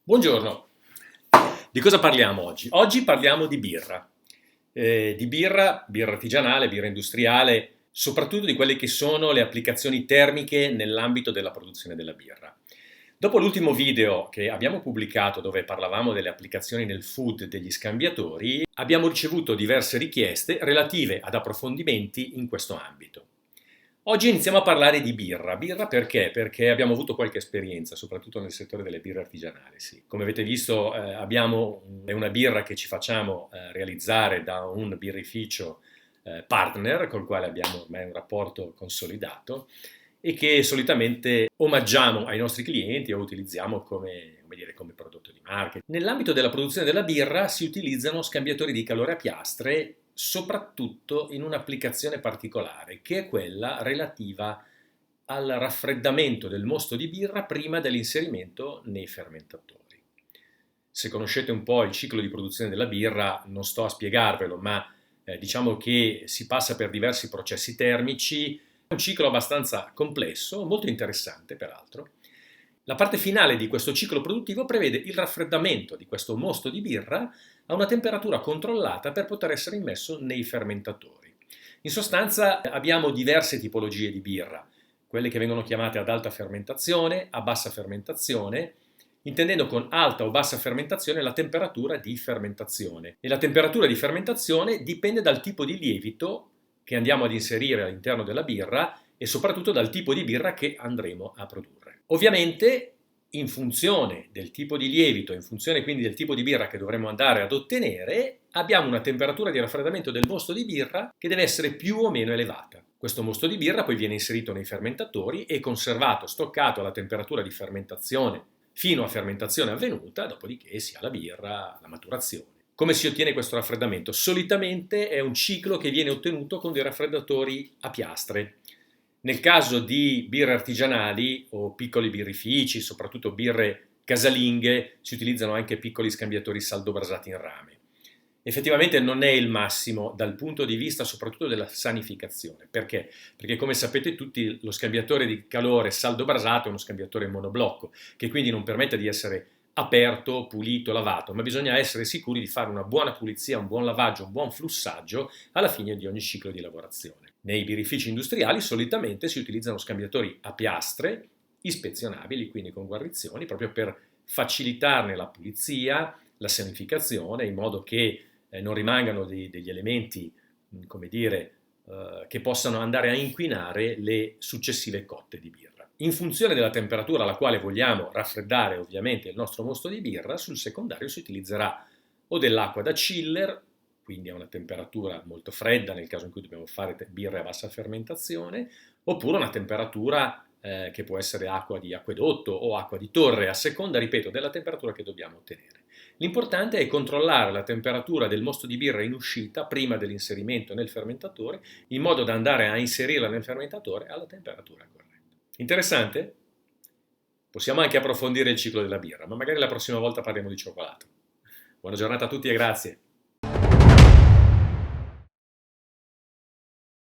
Buongiorno, di cosa parliamo oggi? Oggi parliamo di birra, birra artigianale, birra industriale, soprattutto di quelle che sono le applicazioni termiche nell'ambito della produzione della birra. Dopo l'ultimo video che abbiamo pubblicato dove parlavamo delle applicazioni nel food degli scambiatori, abbiamo ricevuto diverse richieste relative ad approfondimenti in questo ambito. Oggi iniziamo a parlare di birra. Birra perché? Perché abbiamo avuto qualche esperienza, soprattutto nel settore delle birre artigianali. Sì. Come avete visto, è una birra che ci facciamo realizzare da un birrificio partner col quale abbiamo ormai un rapporto consolidato e che solitamente omaggiamo ai nostri clienti o utilizziamo come prodotto di marketing. Nell'ambito della produzione della birra si utilizzano scambiatori di calore a piastre soprattutto in un'applicazione particolare, che è quella relativa al raffreddamento del mosto di birra prima dell'inserimento nei fermentatori. Se conoscete un po' il ciclo di produzione della birra, non sto a spiegarvelo, ma diciamo che si passa per diversi processi termici, è un ciclo abbastanza complesso, molto interessante peraltro. La parte finale di questo ciclo produttivo prevede il raffreddamento di questo mosto di birra a una temperatura controllata per poter essere immesso nei fermentatori. In sostanza abbiamo diverse tipologie di birra, quelle che vengono chiamate ad alta fermentazione, a bassa fermentazione, intendendo con alta o bassa fermentazione la temperatura di fermentazione. E la temperatura di fermentazione dipende dal tipo di lievito che andiamo ad inserire all'interno della birra e soprattutto dal tipo di birra che andremo a produrre. Ovviamente, in funzione del tipo di lievito, in funzione quindi del tipo di birra che dovremo andare ad ottenere, abbiamo una temperatura di raffreddamento del mosto di birra che deve essere più o meno elevata. Questo mosto di birra poi viene inserito nei fermentatori e conservato, stoccato alla temperatura di fermentazione fino a fermentazione avvenuta, dopodiché si ha la birra, la maturazione. Come si ottiene questo raffreddamento? Solitamente è un ciclo che viene ottenuto con dei raffreddatori a piastre. Nel caso di birre artigianali o piccoli birrifici, soprattutto birre casalinghe, si utilizzano anche piccoli scambiatori saldobrasati in rame. Effettivamente non è il massimo dal punto di vista soprattutto della sanificazione. Perché? Perché come sapete tutti lo scambiatore di calore saldobrasato è uno scambiatore monoblocco, che quindi non permette di essere aperto, pulito, lavato, ma bisogna essere sicuri di fare una buona pulizia, un buon lavaggio, un buon flussaggio alla fine di ogni ciclo di lavorazione. Nei birrifici industriali solitamente si utilizzano scambiatori a piastre, ispezionabili, quindi con guarnizioni, proprio per facilitarne la pulizia, la sanificazione, in modo che non rimangano degli elementi, come dire, che possano andare a inquinare le successive cotte di birra. In funzione della temperatura alla quale vogliamo raffreddare ovviamente il nostro mosto di birra, sul secondario si utilizzerà o dell'acqua da chiller, quindi a una temperatura molto fredda nel caso in cui dobbiamo fare birre a bassa fermentazione, oppure una temperatura che può essere acqua di acquedotto o acqua di torre, a seconda, ripeto, della temperatura che dobbiamo ottenere. L'importante è controllare la temperatura del mosto di birra in uscita prima dell'inserimento nel fermentatore, in modo da andare a inserirla nel fermentatore alla temperatura corretta. Interessante? Possiamo anche approfondire il ciclo della birra, ma magari la prossima volta parliamo di cioccolato. Buona giornata a tutti e grazie.